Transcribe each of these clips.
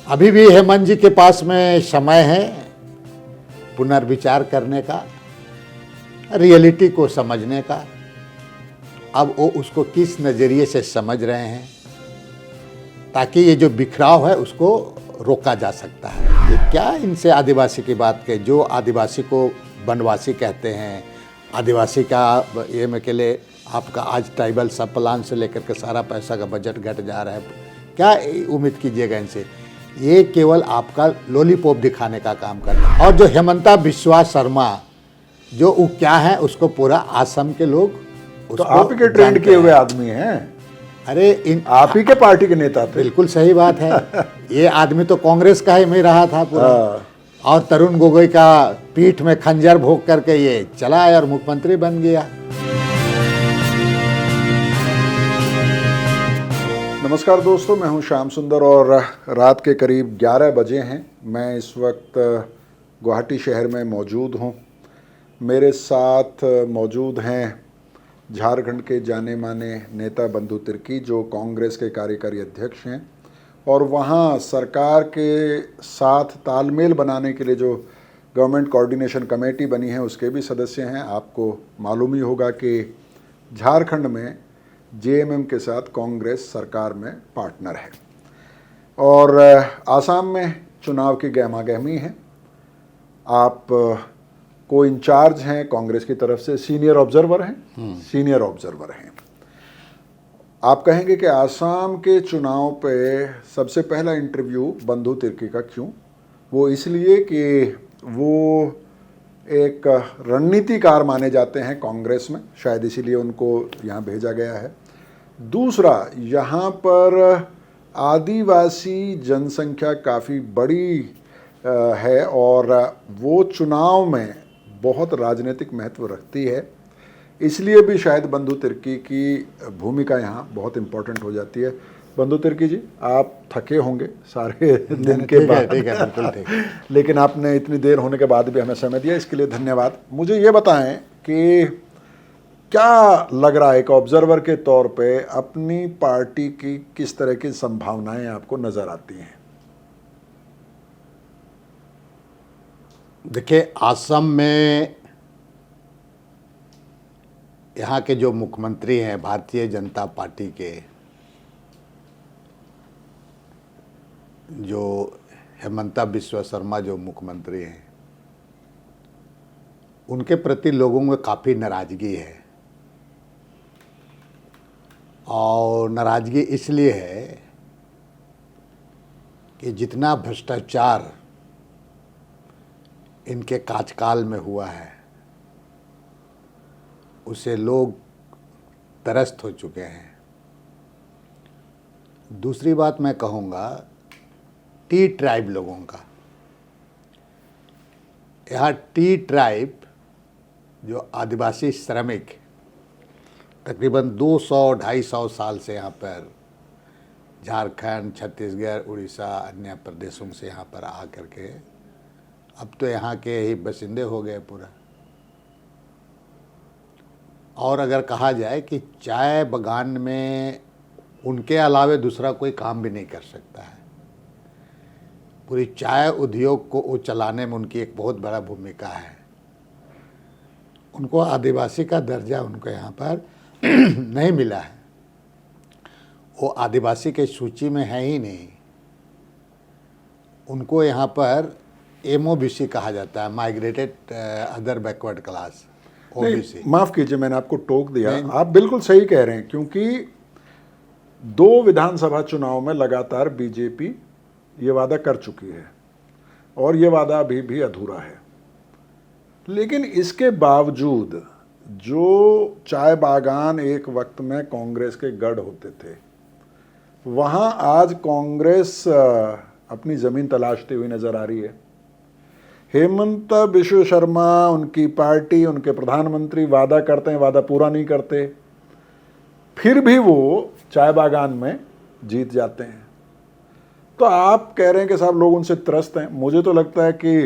अभी भी हेमंत जी के पास में समय है पुनर्विचार करने का, रियलिटी को समझने का। अब वो उसको किस नज़रिए से समझ रहे हैं ताकि ये जो बिखराव है उसको रोका जा सकता है। ये क्या इनसे आदिवासी की बात के, जो आदिवासी को वनवासी कहते हैं, आदिवासी का ये में के लिए आपका आज ट्राइबल सब प्लान से लेकर के सारा पैसा का बजट घट जा रहा है। क्या उम्मीद कीजिएगा इनसे? ये केवल आपका लॉलीपॉप दिखाने का काम करता है। और जो हेमंता बिस्वा शर्मा जो वो क्या है उसको पूरा असम के लोग तो आप ही के ट्रेंड किए हुए आदमी हैं। अरे आप ही के पार्टी के नेता थे। बिल्कुल सही बात है। ये आदमी तो कांग्रेस का ही में रहा था पूरा। और तरुण गोगोई का पीठ में खंजर भोग करके ये चला और मुख्यमंत्री बन गया। नमस्कार दोस्तों, मैं हूं श्याम सुंदर और रात के करीब 11 बजे हैं। मैं इस वक्त गुवाहाटी शहर में मौजूद हूं। मेरे साथ मौजूद हैं झारखंड के जाने माने नेता बंधु तिर्की, जो कांग्रेस के कार्यकारी अध्यक्ष हैं, और वहाँ सरकार के साथ तालमेल बनाने के लिए जो गवर्नमेंट कोऑर्डिनेशन कमेटी बनी है उसके भी सदस्य हैं। आपको मालूम ही होगा कि झारखंड में जेएमएम के साथ कांग्रेस सरकार में पार्टनर है और आसाम में चुनाव की गहमागहमी है। आप को इंचार्ज हैं कांग्रेस की तरफ से, सीनियर ऑब्जर्वर हैं। आप कहेंगे कि आसाम के चुनाव पे सबसे पहला इंटरव्यू बंधु तिर्की का क्यों? वो इसलिए कि वो एक रणनीतिकार माने जाते हैं कांग्रेस में, शायद इसीलिए उनको यहाँ भेजा गया है। दूसरा, यहाँ पर आदिवासी जनसंख्या काफ़ी बड़ी है और वो चुनाव में बहुत राजनीतिक महत्व रखती है, इसलिए भी शायद बंधु तिर्की की भूमिका यहाँ बहुत इम्पोर्टेंट हो जाती है। बंधु तिर्की जी, आप थके होंगे सारे दिन के बाद, ठीक है, बिल्कुल ठीक। लेकिन आपने इतनी देर होने के बाद भी हमें समय दिया, इसके लिए धन्यवाद। मुझे ये बताएं कि क्या लग रहा है एक ऑब्जर्वर के तौर पे अपनी पार्टी की किस तरह की संभावनाएं आपको नजर आती हैं? देखिए, असम में यहाँ के जो मुख्यमंत्री हैं भारतीय जनता पार्टी के, जो हेमंता बिस्वा शर्मा जो मुख्यमंत्री हैं, उनके प्रति लोगों में काफ़ी नाराज़गी है। और नाराज़गी इसलिए है कि जितना भ्रष्टाचार इनके कार्यकाल में हुआ है उसे लोग त्रस्त हो चुके हैं। दूसरी बात मैं कहूँगा टी ट्राइब लोगों का। यहाँ टी ट्राइब जो आदिवासी श्रमिक तकरीबन 200-250 साल से यहाँ पर झारखंड, छत्तीसगढ़, उड़ीसा, अन्य प्रदेशों से यहाँ पर आ करके अब तो यहाँ के ही बसिंदे हो गए पूरा। और अगर कहा जाए कि चाय बागान में उनके अलावे दूसरा कोई काम भी नहीं कर सकता है, पूरी चाय उद्योग को वो चलाने में उनकी एक बहुत बड़ा भूमिका है। उनको आदिवासी का दर्जा उनको यहाँ पर नहीं मिला है, वो आदिवासी के सूची में है ही नहीं। उनको यहाँ पर एमओबीसी कहा जाता है, migrated other backward class, OBC. माफ़ कीजिए, मैंने आपको टोक दिया। आप बिल्कुल सही कह रहे हैं, क्योंकि 2 विधानसभा चुनाव में लगातार बीजेपी ये वादा कर चुकी है और ये वादा अभी भी अधूरा है। लेकिन इसके बावजूद जो चाय बागान एक वक्त में कांग्रेस के गढ़ होते थे, वहाँ आज कांग्रेस अपनी ज़मीन तलाशती हुई नज़र आ रही है। हेमंता बिस्वा शर्मा, उनकी पार्टी, उनके प्रधानमंत्री वादा करते हैं, वादा पूरा नहीं करते, फिर भी वो चाय बागान में जीत जाते हैं। तो आप कह रहे हैं कि साहब लोग उनसे त्रस्त हैं। मुझे तो लगता है कि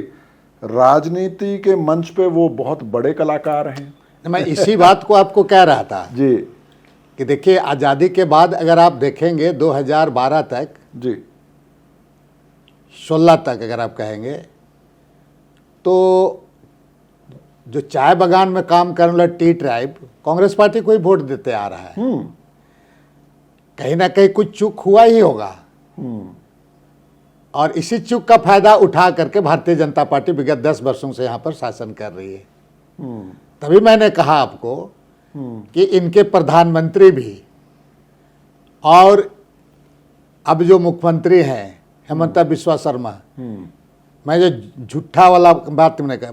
राजनीति के मंच पे वो बहुत बड़े कलाकार हैं। मैं इसी बात को आपको कह रहा था जी कि देखिए, आज़ादी के बाद अगर आप देखेंगे 2012 तक जी 16 तक अगर आप कहेंगे तो जो चाय बागान में काम करने वाला टी ट्राइब कांग्रेस पार्टी को ही वोट देते आ रहा है। कहीं ना कहीं कुछ चूक हुआ ही होगा और इसी चूक का फायदा उठा करके भारतीय जनता पार्टी विगत 10 वर्षों से यहाँ पर शासन कर रही है। तभी मैंने कहा आपको कि इनके प्रधानमंत्री भी और अब जो मुख्यमंत्री हैं हेमंत बिस्वा शर्मा, मैं जो झूठा वाला बात मैंने कहा,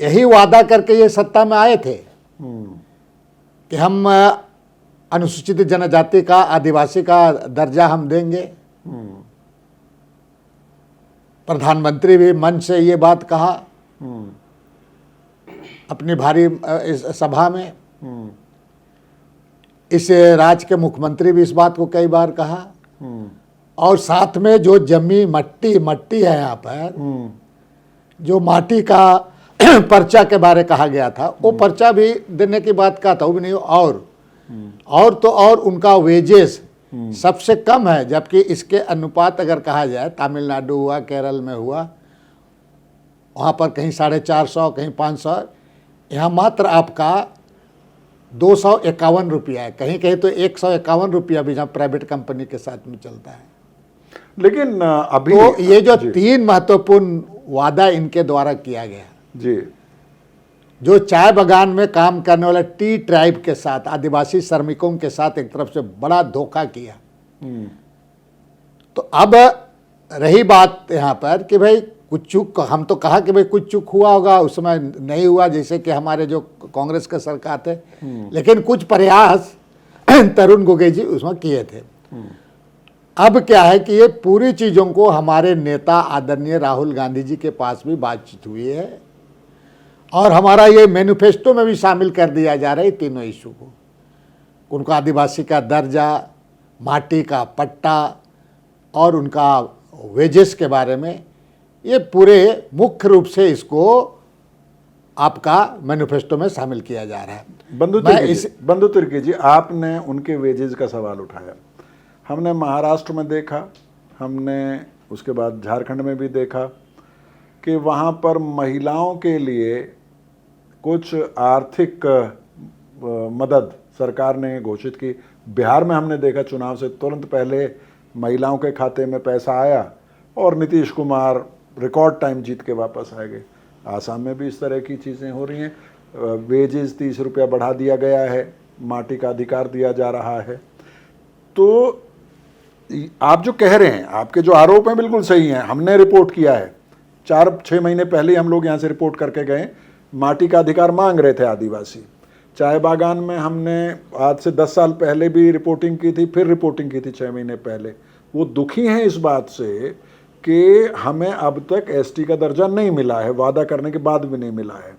यही वादा करके ये सत्ता में आए थे कि हम अनुसूचित जनजाति का, आदिवासी का दर्जा हम देंगे। प्रधानमंत्री भी मंच से ये बात कहा अपनी भारी इस सभा में। इस राज्य के मुख्यमंत्री भी इस बात को कई बार कहा और साथ में जो जमी मट्टी है यहाँ पर, जो माटी का पर्चा के बारे कहा गया था, वो पर्चा भी देने की बात कहा था, वो भी नहीं। और उनका वेजेस सबसे कम है, जबकि इसके अनुपात अगर कहा जाए तमिलनाडु हुआ, केरल में हुआ, वहाँ पर कहीं 450 कहीं 500, यहाँ मात्र आपका 251 रुपया है, कहीं कहीं तो 151 रुपया भी जहाँ प्राइवेट कंपनी के साथ में चलता है। लेकिन अभी तो ये जो 3 महत्वपूर्ण वादा इनके द्वारा किया गया जी, जो चाय बागान में काम करने वाले टी ट्राइब के साथ, आदिवासी श्रमिकों के साथ एक तरफ से बड़ा धोखा किया। तो अब रही बात यहाँ पर कि भाई कुछ चूक, हम तो कहा कि भाई कुछ चूक हुआ होगा, उस समय नहीं हुआ, जैसे कि हमारे जो कांग्रेस के सरकार थे, लेकिन कुछ प्रयास तरुण गोगोई जी उसमें किए थे। अब क्या है कि ये पूरी चीज़ों को हमारे नेता आदरणीय राहुल गांधी जी के पास भी बातचीत हुई है और हमारा ये मैनिफेस्टो में भी शामिल कर दिया जा रहा है तीनों इशू को। उनका आदिवासी का दर्जा, माटी का पट्टा और उनका वेजेस के बारे में, ये पूरे मुख्य रूप से इसको आपका मैनिफेस्टो में शामिल किया जा रहा है। बंधु तिर्की जी, आपने उनके वेजेस का सवाल उठाया। हमने महाराष्ट्र में देखा, हमने उसके बाद झारखंड में भी देखा कि वहाँ पर महिलाओं के लिए कुछ आर्थिक मदद सरकार ने घोषित की। बिहार में हमने देखा चुनाव से तुरंत पहले महिलाओं के खाते में पैसा आया और नीतीश कुमार रिकॉर्ड टाइम जीत के वापस आ गए। आसाम में भी इस तरह की चीज़ें हो रही हैं। वेजेस 30 रुपया बढ़ा दिया गया है, माटी का अधिकार दिया जा रहा है। तो आप जो कह रहे हैं, आपके जो आरोप हैं बिल्कुल सही हैं। हमने रिपोर्ट किया है, 4-6 महीने पहले हम लोग यहाँ से रिपोर्ट करके गए, माटी का अधिकार मांग रहे थे आदिवासी। चाय बागान में हमने आज से 10 साल पहले भी रिपोर्टिंग की थी, फिर रिपोर्टिंग की थी 6 महीने पहले। वो दुखी हैं इस बात से कि हमें अब तक एसटी का दर्जा नहीं मिला है, वादा करने के बाद भी नहीं मिला है।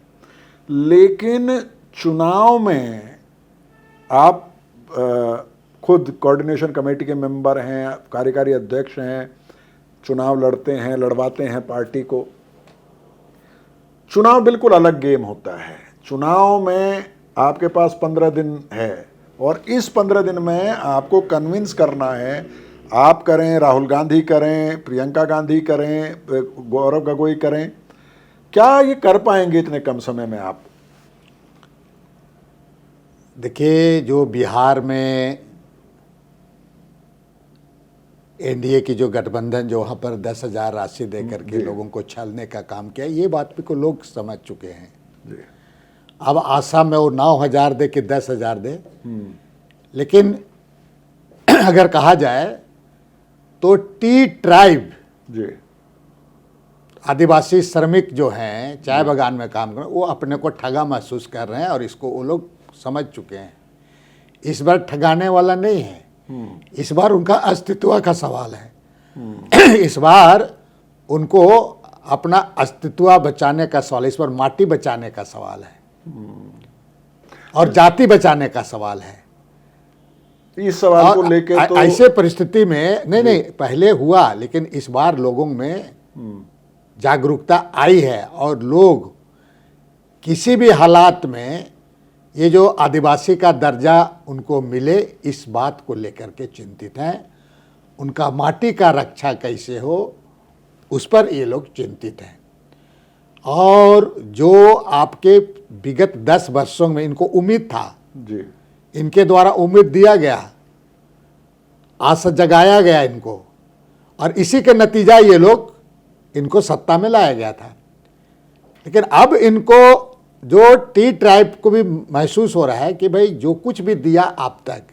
लेकिन चुनाव में आप खुद कोऑर्डिनेशन कमेटी के मेंबर हैं, कार्यकारी अध्यक्ष हैं, चुनाव लड़ते हैं, लड़वाते हैं पार्टी को। चुनाव बिल्कुल अलग गेम होता है। चुनाव में आपके पास 15 दिन है और इस 15 दिन में आपको कन्विंस करना है। आप करें, राहुल गांधी करें, प्रियंका गांधी करें, गौरव गोगोई करें, क्या ये कर पाएंगे इतने कम समय में आप? देखिए, जो बिहार में एनडीए की जो गठबंधन जो वहाँ पर 10,000 राशि दे करके लोगों को छलने का काम किया, ये बात भी को लोग समझ चुके हैं जी। अब आसाम में वो 9,000 दे कि 10,000 दे, लेकिन अगर कहा जाए तो टी ट्राइब जी, आदिवासी श्रमिक जो हैं चाय बागान में काम कर रहे हैं, वो अपने को ठगा महसूस कर रहे हैं और इसको वो लोग समझ चुके हैं। इस बार ठगाने वाला नहीं है, इस बार उनका अस्तित्व का सवाल है। इस बार उनको अपना अस्तित्व बचाने का सवाल, इस बार माटी बचाने का सवाल है और जाति बचाने का सवाल है। इस सवाल को लेकर तो ऐसे परिस्थिति में नहीं पहले हुआ, लेकिन इस बार लोगों में जागरूकता आई है और लोग किसी भी हालात में ये जो आदिवासी का दर्जा उनको मिले, इस बात को लेकर के चिंतित हैं। उनका माटी का रक्षा कैसे हो, उस पर ये लोग चिंतित हैं। और जो आपके विगत 10 वर्षों में इनको उम्मीद था, जी, इनके द्वारा उम्मीद दिया गया, आशा जगाया गया इनको, और इसी के नतीजा ये लोग इनको सत्ता में लाया गया था। लेकिन अब इनको जो टी ट्राइब को भी महसूस हो रहा है कि भाई जो कुछ भी दिया आप तक,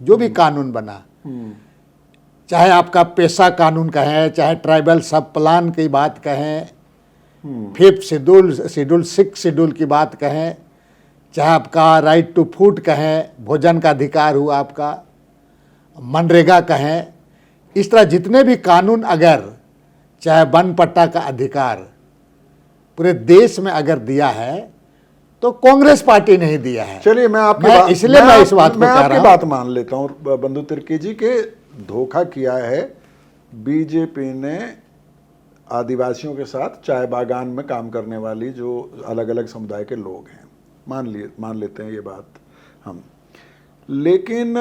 जो भी कानून बना, चाहे आपका पेशा कानून कहें, चाहे ट्राइबल सब प्लान की बात कहें, 5th शेड्यूल, शेड्यूल 6 शेड्यूल की बात कहें, चाहे आपका राइट टू फूड कहें, भोजन का अधिकार हुआ आपका, मनरेगा कहें, इस तरह जितने भी कानून, अगर चाहे वन पट्टा का अधिकार पूरे देश में अगर दिया है तो कांग्रेस पार्टी नहीं दिया है। चलिए मैं आपकी मैं बात, इसलिए मैं इस बात को मैं कह आपकी रहा हूं। बात मान लेता हूं बंधु तिर्की जी के धोखा किया है बीजेपी ने आदिवासियों के साथ, चाय बागान में काम करने वाली जो अलग अलग समुदाय के लोग हैं, मान लेते हैं ये बात हम। लेकिन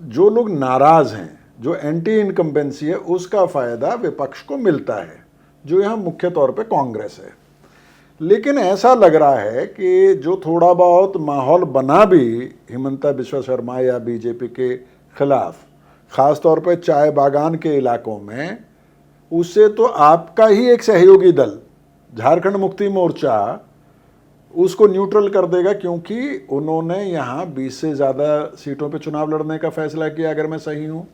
जो लोग नाराज हैं, जो एंटी इनकम्बेंसी है, उसका फायदा विपक्ष को मिलता है, जो यहाँ मुख्य तौर पे कांग्रेस है। लेकिन ऐसा लग रहा है कि जो थोड़ा बहुत माहौल बना भी हिमंता बिस्वा शर्मा या बीजेपी के खिलाफ, खास तौर पे चाय बागान के इलाकों में, उससे तो आपका ही एक सहयोगी दल झारखंड मुक्ति मोर्चा उसको न्यूट्रल कर देगा, क्योंकि उन्होंने यहाँ 20 से ज़्यादा सीटों पे चुनाव लड़ने का फैसला किया, अगर मैं सही हूँ।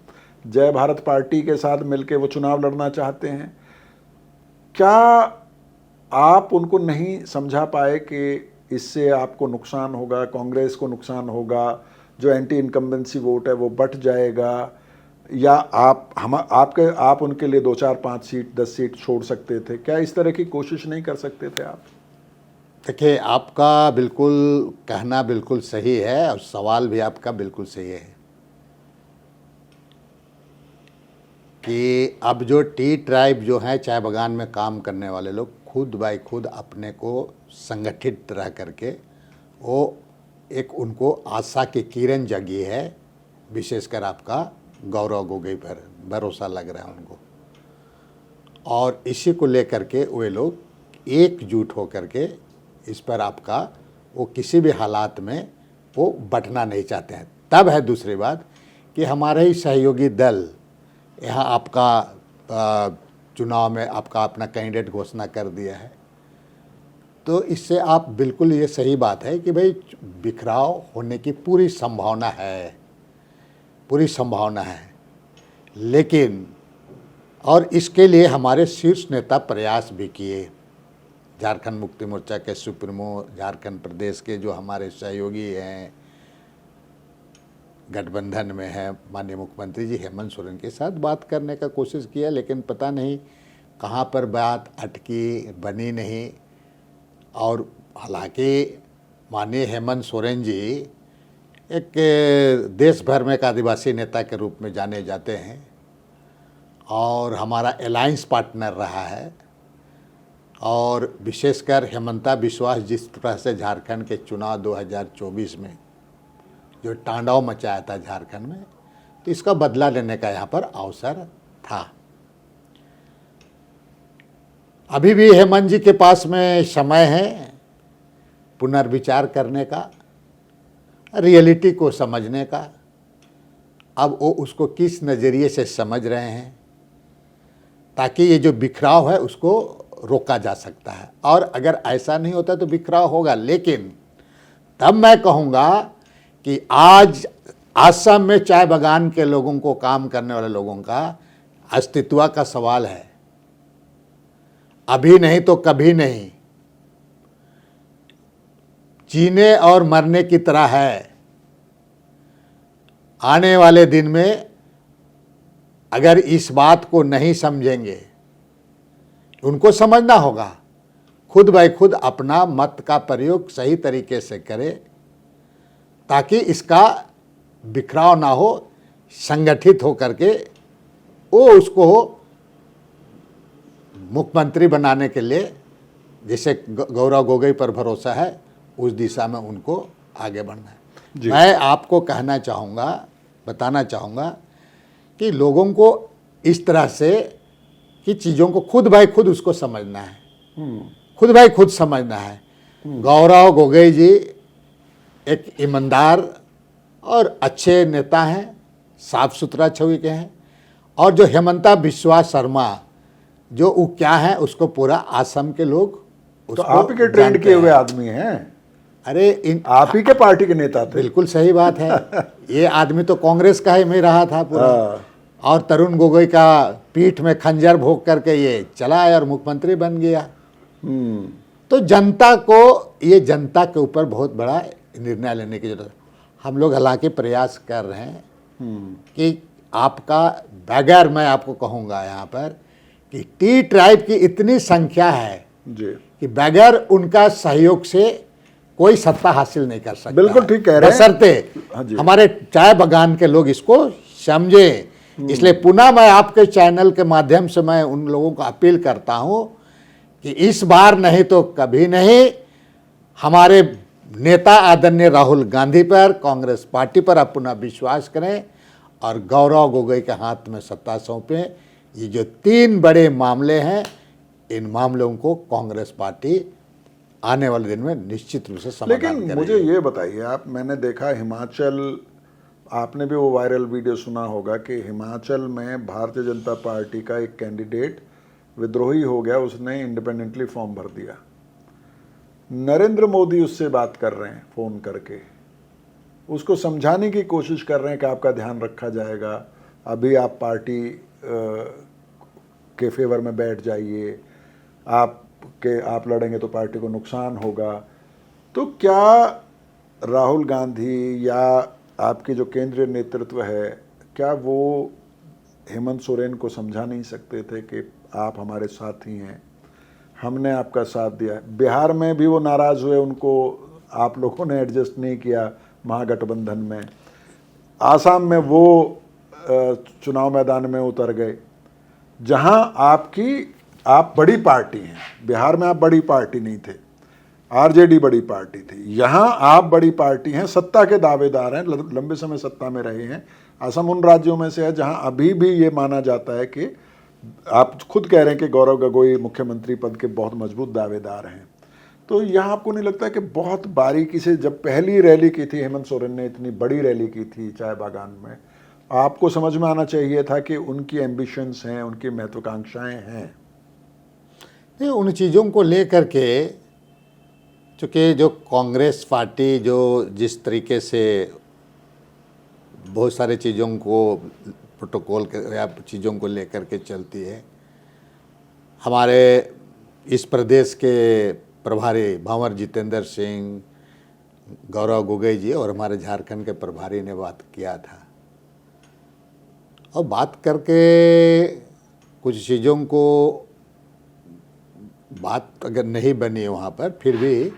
जय भारत पार्टी के साथ मिलकर वो चुनाव लड़ना चाहते हैं। क्या आप उनको नहीं समझा पाए कि इससे आपको नुकसान होगा, कांग्रेस को नुकसान होगा, जो एंटी इनकम्बेंसी वोट है वो बट जाएगा, या आप उनके लिए 2, 4, 5 सीट, 10 सीट छोड़ सकते थे? क्या इस तरह की कोशिश नहीं कर सकते थे आप? देखिए, आपका बिल्कुल कहना बिल्कुल सही है और सवाल भी आपका बिल्कुल सही है कि अब जो टी ट्राइब जो है, चाय बागान में काम करने वाले लोग, खुद बाय खुद अपने को संगठित रह करके वो एक उनको आशा की किरण जगी है। विशेषकर आपका गौरव गोगोई पर भरोसा लग रहा है उनको, और इसी को लेकर के वे लोग एकजुट होकर के इस पर आपका वो किसी भी हालात में वो बंटना नहीं चाहते हैं। तब है दूसरी बात कि हमारे ही सहयोगी दल यहाँ आपका चुनाव में आपका अपना कैंडिडेट घोषणा कर दिया है, तो इससे आप बिल्कुल, ये सही बात है कि भाई बिखराव होने की पूरी संभावना है, पूरी संभावना है। लेकिन और इसके लिए हमारे शीर्ष नेता प्रयास भी किए। झारखंड मुक्ति मोर्चा के सुप्रीमो, झारखंड प्रदेश के जो हमारे सहयोगी हैं, गठबंधन में है, माननीय मुख्यमंत्री जी हेमंत सोरेन के साथ बात करने का कोशिश किया, लेकिन पता नहीं कहाँ पर बात अटकी, बनी नहीं। और हालांकि माननीय हेमंत सोरेन जी एक देश भर में एक आदिवासी नेता के रूप में जाने जाते हैं और हमारा अलायंस पार्टनर रहा है, और विशेषकर हेमंता बिस्वा जिस तरह से झारखंड के चुनाव 2024 में जो तांडव मचाया था झारखंड में, तो इसका बदला लेने का यहाँ पर अवसर था। अभी भी हेमंत जी के पास में समय है पुनर्विचार करने का, रियलिटी को समझने का। अब वो उसको किस नज़रिए से समझ रहे हैं, ताकि ये जो बिखराव है उसको रोका जा सकता है। और अगर ऐसा नहीं होता तो बिखराव होगा। लेकिन तब मैं कहूँगा कि आज आसाम में चाय बागान के लोगों को, काम करने वाले लोगों का अस्तित्व का सवाल है। अभी नहीं तो कभी नहीं, जीने और मरने की तरह है। आने वाले दिन में अगर इस बात को नहीं समझेंगे, उनको समझना होगा, खुद ब खुद अपना मत का प्रयोग सही तरीके से करे, ताकि इसका बिखराव ना हो, संगठित हो करके वो उसको मुख्यमंत्री बनाने के लिए, जैसे गौरव गोगोई पर भरोसा है, उस दिशा में उनको आगे बढ़ना है। मैं आपको कहना चाहूँगा, बताना चाहूँगा कि लोगों को इस तरह से कि चीज़ों को खुद भाई खुद उसको समझना है, खुद भाई खुद समझना है। गौरव गोगोई जी एक ईमानदार और अच्छे नेता हैं, साफ सुथरा छवि के हैं। और जो हेमंता बिस्वा शर्मा जो वो क्या है, उसको पूरा असम के लोग तो उसको आप ही के ट्रेंड जानते किए हुए हैं। आदमी हैं, अरे इन आप ही के पार्टी के नेता थे। बिल्कुल सही बात है। ये आदमी तो कांग्रेस का ही में रहा था पूरा, और तरुण गोगोई का पीठ में खंजर भोग करके ये चला आया और मुख्यमंत्री बन गया। तो जनता को, ये जनता के ऊपर बहुत बड़ा निर्णय लेने की जरूरत है। हम लोग हालांकि प्रयास कर रहे हैं कि आपका, बगैर मैं आपको कहूँगा यहाँ पर कि टी ट्राइब की इतनी संख्या है जी, कि बगैर उनका सहयोग से कोई सत्ता हासिल नहीं कर सकता। बिल्कुल ठीक कह रहे हैं। बशर्ते हाँ जी। हमारे चाय बागान के लोग इसको समझे। इसलिए पुनः मैं आपके चैनल के माध्यम से मैं उन लोगों को अपील करता हूं कि इस बार नहीं तो कभी नहीं, हमारे नेता आदरणीय राहुल गांधी पर, कांग्रेस पार्टी पर आप पुनः विश्वास करें और गौरव गोगोई के हाथ में सत्ता सौंपें। ये जो 3 बड़े मामले हैं, इन मामलों को कांग्रेस पार्टी आने वाले दिन में निश्चित रूप से समाधान लेकिन करेगी। मुझे ये बताइए आप, मैंने देखा हिमाचल, आपने भी वो वायरल वीडियो सुना होगा कि हिमाचल में भारतीय जनता पार्टी का एक कैंडिडेट विद्रोही हो गया, उसने इंडिपेंडेंटली फॉर्म भर दिया। नरेंद्र मोदी उससे बात कर रहे हैं फ़ोन करके, उसको समझाने की कोशिश कर रहे हैं कि आपका ध्यान रखा जाएगा, अभी आप पार्टी के फेवर में बैठ जाइए, आप लड़ेंगे तो पार्टी को नुकसान होगा। तो क्या राहुल गांधी या आपके जो केंद्रीय नेतृत्व है, क्या वो हेमंत सोरेन को समझा नहीं सकते थे कि आप हमारे साथी हैं, हमने आपका साथ दिया? बिहार में भी वो नाराज़ हुए, उनको आप लोगों ने एडजस्ट नहीं किया महागठबंधन में। आसाम में वो चुनाव मैदान में उतर गए, जहां आप बड़ी पार्टी हैं। बिहार में आप बड़ी पार्टी नहीं थे, आरजेडी बड़ी पार्टी थी, यहाँ आप बड़ी पार्टी हैं, सत्ता के दावेदार हैं, लंबे समय सत्ता में रहे हैं। असम उन राज्यों में से है जहाँ अभी भी ये माना जाता है कि आप खुद कह रहे हैं कि गौरव गोगोई मुख्यमंत्री पद के बहुत मजबूत दावेदार हैं। तो यहाँ आपको नहीं लगता कि बहुत बारीकी से, जब पहली रैली की थी हेमंत सोरेन ने, इतनी बड़ी रैली की थी चाय बागान में, आपको समझ में आना चाहिए था कि उनकी एम्बिशंस हैं, उनकी महत्वाकांक्षाएं हैं? नहीं, उन चीज़ों को लेकर के, चूँकि जो कांग्रेस पार्टी जो जिस तरीके से बहुत सारे चीज़ों को, प्रोटोकॉल या चीज़ों को लेकर के चलती है, हमारे इस प्रदेश के प्रभारी भंवर जितेंद्र सिंह, गौरव गोगोई जी और हमारे झारखंड के प्रभारी ने बात किया था, और बात करके कुछ चीज़ों को, बात अगर नहीं बनी वहाँ पर, फिर भी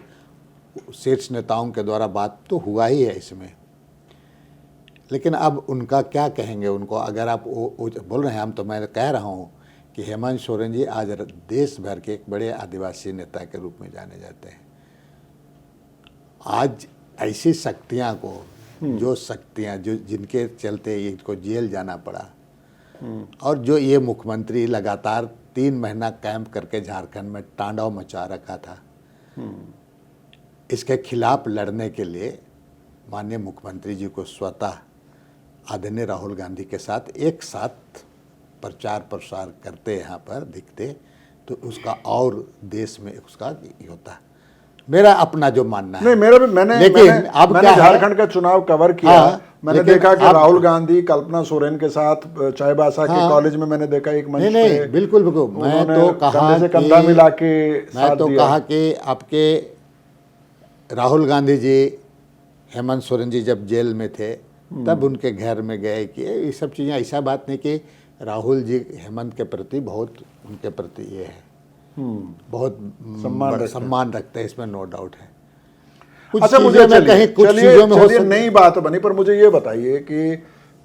शीर्ष नेताओं के द्वारा बात तो हुआ ही है इसमें। लेकिन अब उनका क्या कहेंगे, उनको अगर आप वो बोल रहे हैं, हम तो मैं कह रहा हूँ कि हेमंत सोरेन जी आज देश भर के एक बड़े आदिवासी नेता के रूप में जाने जाते हैं। आज ऐसी शक्तियाँ को, जो शक्तियाँ जो जिनके चलते इनको जेल जाना पड़ा, और जो ये मुख्यमंत्री लगातार 3 महीना कैंप करके झारखंड में तांडव मचा रखा था, इसके खिलाफ लड़ने के लिए माननीय मुख्यमंत्री जी को स्वतः आदरणीय राहुल गांधी के साथ एक साथ प्रचार प्रसार करते, यहाँ पर दिखते, तो उसका और देश में उसका ये होता। मेरा अपना जो मानना है, नहीं, मेरा भी, मैंने झारखंड का चुनाव कवर किया। मैंने देखा कि राहुल गांधी कल्पना सोरेन के साथ चाईबासा के कॉलेज में मैंने देखा एक मंच पे, बिल्कुल बिल्कुल, मैं तो कहा से कंधा मिला के मैं तो कहा कि आपके राहुल गांधी जी, हेमंत सोरेन जी जब जेल में थे तब उनके घर में गए कि ये सब चीज़ें, ऐसा बात नहीं कि राहुल जी हेमंत के प्रति बहुत, उनके प्रति ये है, बहुत सम्मान रखते हैं, इसमें नो डाउट है। कुछ अच्छा, मुझे चलिए नई बात बनी, पर मुझे ये बताइए कि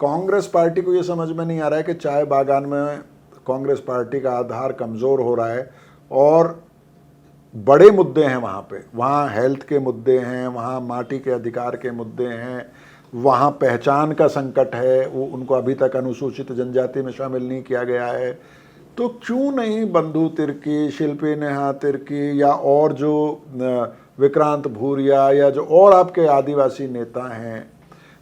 कांग्रेस पार्टी को ये समझ में नहीं आ रहा है कि चाय बागान में कांग्रेस पार्टी का आधार कमज़ोर हो रहा है, और बड़े मुद्दे हैं वहाँ पे, वहाँ हेल्थ के मुद्दे हैं, वहाँ माटी के अधिकार के मुद्दे हैं, वहाँ पहचान का संकट है, वो उनको अभी तक अनुसूचित जनजाति में शामिल नहीं किया गया है, तो क्यों नहीं बंधु तिर्की, शिल्पी नेहा तिर्की या और जो विक्रांत भूरिया या जो और आपके आदिवासी नेता हैं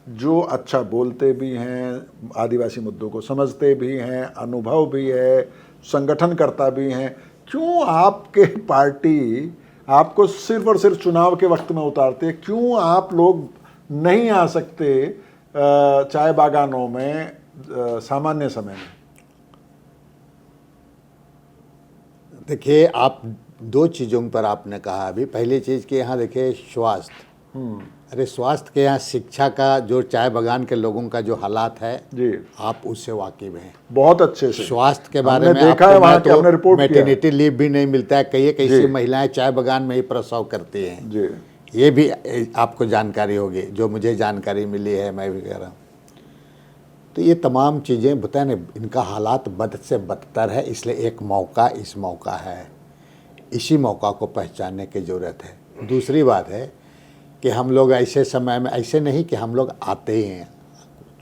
जो अच्छा बोलते भी हैं, आदिवासी मुद्दों को समझते भी हैं, अनुभव भी है, संगठन करता भी हैं, क्यों आपके पार्टी आपको सिर्फ और सिर्फ चुनाव के वक्त में उतारते हैं? क्यों आप लोग नहीं आ सकते चाय बागानों में सामान्य समय में? देखिए, आप दो चीज़ों पर आपने कहा अभी। पहली चीज़ कि यहाँ देखिए स्वास्थ्य, अरे स्वास्थ्य के यहाँ, शिक्षा का, जो चाय बागान के लोगों का जो हालात है जी, आप उससे वाकिफ हैं बहुत अच्छे से। स्वास्थ्य के बारे में देखा है, वहाँ की हमने रिपोर्ट किया है। मैटरनिटी लीव भी नहीं मिलता है, कई कैसी महिलाएं चाय बागान में ही प्रसव करती हैं जी, ये भी आपको जानकारी होगी, जो मुझे जानकारी मिली है, मैं भी कह रहा हूँ। तो ये तमाम चीज़ें बताए ना, इनका हालात बद से बदतर है, इसलिए एक मौका, इस मौका है, इसी मौका को पहचानने की ज़रूरत है। दूसरी बात है कि हम लोग ऐसे समय में, ऐसे नहीं कि हम लोग आते ही हैं,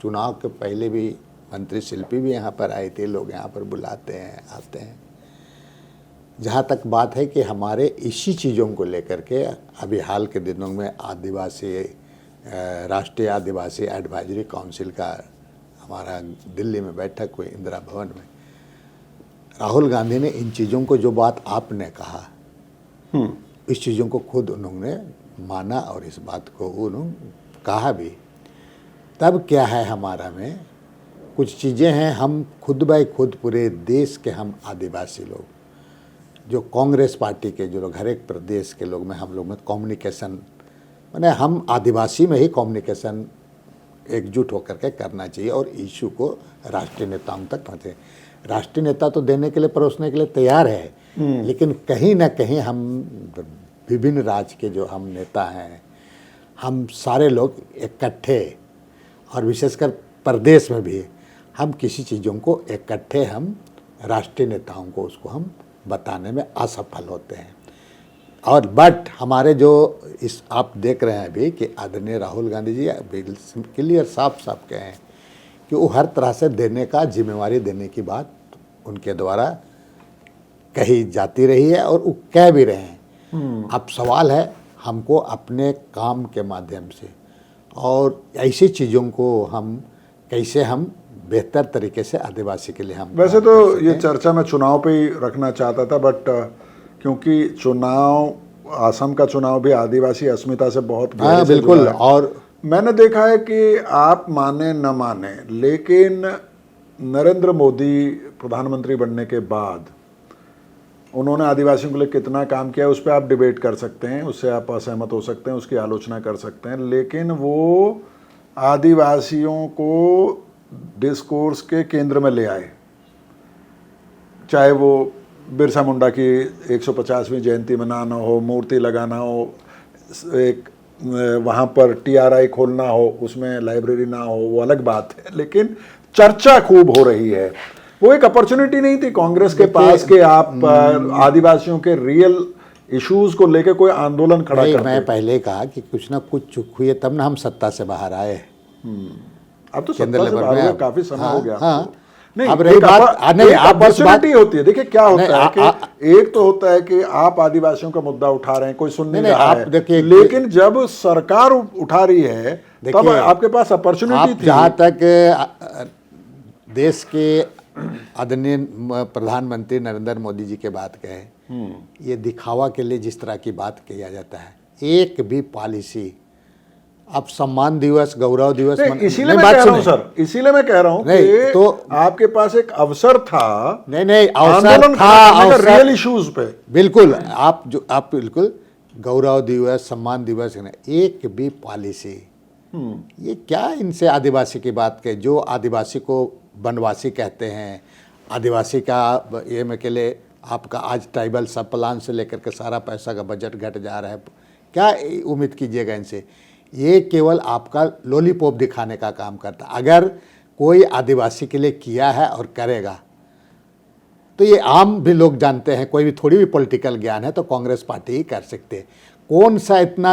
चुनाव के पहले भी मंत्री शिल्पी भी यहाँ पर आए थे, लोग यहाँ पर बुलाते हैं, आते हैं। जहाँ तक बात है कि हमारे इसी चीज़ों को लेकर के अभी हाल के दिनों में आदिवासी, राष्ट्रीय आदिवासी एडवाइजरी काउंसिल का हमारा दिल्ली में बैठक हुई, इंदिरा भवन में। राहुल गांधी ने इन चीज़ों को, जो बात आपने कहा, इस चीज़ों को खुद उन्होंने माना और इस बात को उन्होंने कहा भी। तब क्या है, हमारा में कुछ चीज़ें हैं, हम खुद बाय खुद पूरे देश के हम आदिवासी लोग, जो कांग्रेस पार्टी के जो लोग, हर एक प्रदेश के लोग में, हम लोग में कम्युनिकेशन, माने हम आदिवासी में ही कम्युनिकेशन एकजुट होकर के करना चाहिए और इशू को राष्ट्रीय नेताओं तक पहुँचे। राष्ट्रीय नेता तो देने के लिए, परोसने के लिए तैयार है, लेकिन कहीं ना कहीं हम विभिन्न राज्य के जो हम नेता हैं, हम सारे लोग इकट्ठे, और विशेषकर प्रदेश में भी हम किसी चीज़ों को इकट्ठे, हम राष्ट्रीय नेताओं को उसको हम बताने में असफल होते हैं। और बट हमारे जो इस आप देख रहे हैं अभी कि आदरणीय राहुल गांधी जी क्लियर साफ साफ कहे हैं कि वो हर तरह से देने का, जिम्मेवारी देने की बात उनके द्वारा कही जाती रही है और वो कह भी रहे हैं। अब सवाल है हमको अपने काम के माध्यम से और ऐसी चीज़ों को हम कैसे हम बेहतर तरीके से आदिवासी के लिए हम, वैसे तो ये चर्चा मैं चुनाव पे ही रखना चाहता था, बट क्योंकि चुनाव, असम का चुनाव भी आदिवासी अस्मिता से बहुत गहरे से बिल्कुल जुड़ा है। और मैंने देखा है कि आप माने न माने, लेकिन नरेंद्र मोदी प्रधानमंत्री बनने के बाद उन्होंने आदिवासियों के लिए कितना काम किया, उस पर आप डिबेट कर सकते हैं, उससे आप असहमत हो सकते हैं, उसकी आलोचना कर सकते हैं, लेकिन वो आदिवासियों को डिस्कोर्स के केंद्र में ले आए। चाहे वो बिरसा मुंडा की 150वीं जयंती मनाना हो, मूर्ति लगाना हो, एक वहाँ पर TRI खोलना हो, उसमें लाइब्रेरी ना हो, वो अलग बात है, लेकिन चर्चा खूब हो रही है। वो एक अपॉर्चुनिटी नहीं थी कांग्रेस के पास कि आप आदिवासियों के रियल इश्यूज को लेकर कोई आंदोलन खड़ा करते? मैं पहले कहा कि कुछ ना कुछ चूक हुई है, तब ना हम सत्ता से बाहर आए। अब तो सत्ता से बाहर हुए काफी समय हो गया। हाँ, नहीं, अब रही बात, नहीं, अपॉर्चुनिटी होती है। देखिए क्या होता है कि एक तो होता है कि आप आदिवासियों का मुद्दा उठा रहे हैं, कोई सुन नहीं रहा है, लेकिन जब सरकार उठा रही है तब आपके पास अपॉर्चुनिटी थी। जहाँ तक देश के आदरणीय प्रधानमंत्री नरेंद्र मोदी जी के बात कहे, ये दिखावा के लिए जिस तरह की बात किया जाता है, एक भी पॉलिसी, अब सम्मान दिवस, गौरव दिवस, इसीलिए मैं कह रहा हूं सर, इसीलिए मैं कह रहा हूं कि तो आपके पास एक अवसर था, नहीं अवसर था, रियल इश्यूज पे। बिल्कुल, आप बिल्कुल गौरव दिवस, सम्मान दिवस, एक भी पॉलिसी, ये क्या इनसे आदिवासी की बात के, जो आदिवासी को वनवासी कहते हैं, आदिवासी का ये में के लिए आपका आज ट्राइबल सब प्लान से लेकर के सारा पैसा का बजट घट जा रहा है, क्या उम्मीद कीजिएगा इनसे? ये केवल आपका लॉलीपॉप दिखाने का काम करता। अगर कोई आदिवासी के लिए किया है और करेगा तो ये आम भी लोग जानते हैं, कोई भी थोड़ी भी पॉलिटिकल ज्ञान है तो कांग्रेस पार्टी ही कर सकते हैं। कौन सा इतना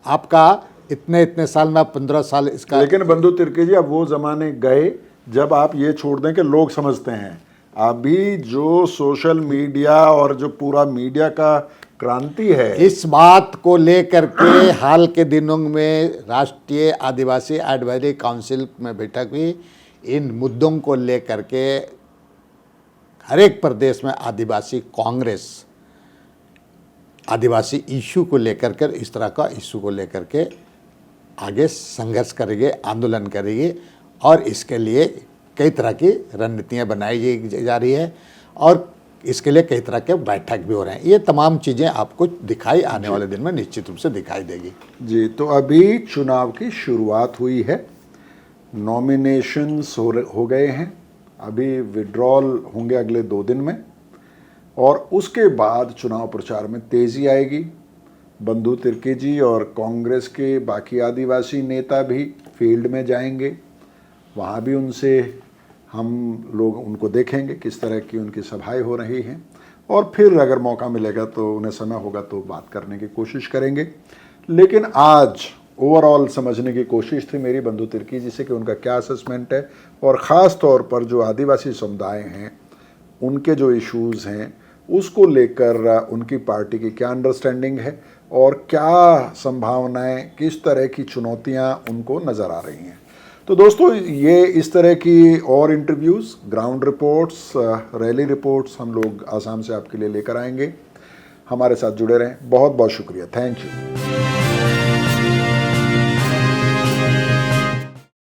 आपका इतने साल में 15 साल इसका। लेकिन बंधु तिर्की जी, अब वो जमाने गए जब आप ये छोड़ दें कि लोग समझते हैं। अभी जो सोशल मीडिया और जो पूरा मीडिया का क्रांति है, इस बात को लेकर के हाल के दिनों में राष्ट्रीय आदिवासी एडवाइजरी काउंसिल में बैठक हुई। इन मुद्दों को लेकर के हर एक प्रदेश में आदिवासी कांग्रेस आदिवासी इशू को लेकर कर इस तरह का इशू को लेकर के आगे संघर्ष करेंगे, आंदोलन करेंगे और इसके लिए कई तरह की रणनीतियाँ बनाई जा रही है और इसके लिए कई तरह के बैठक भी हो रहे हैं। ये तमाम चीज़ें आपको दिखाई आने वाले दिन में निश्चित रूप से दिखाई देगी। जी, तो अभी चुनाव की शुरुआत हुई है, नॉमिनेशंस हो गए हैं, अभी विड्रॉल होंगे अगले 2 दिन में और उसके बाद चुनाव प्रचार में तेज़ी आएगी। बंधु तिर्की जी और कांग्रेस के बाकी आदिवासी नेता भी फील्ड में जाएंगे, वहाँ भी उनसे हम लोग उनको देखेंगे किस तरह की उनकी सभाएं हो रही हैं और फिर अगर मौका मिलेगा तो उन्हें समय होगा तो बात करने की कोशिश करेंगे। लेकिन आज ओवरऑल समझने की कोशिश थी मेरी बंधु तिर्की जी से कि उनका क्या असेसमेंट है और ख़ास तौर पर जो आदिवासी समुदाय हैं उनके जो इश्यूज़ हैं उसको लेकर उनकी पार्टी की क्या अंडरस्टैंडिंग है और क्या संभावनाएं, किस तरह की चुनौतियां उनको नज़र आ रही हैं। तो दोस्तों, ये इस तरह की और interviews, ground reports, rally reports हम लोग आसाम से आपके लिए लेकर आएंगे। हमारे साथ जुड़े रहें। बहुत बहुत शुक्रिया। Thank you.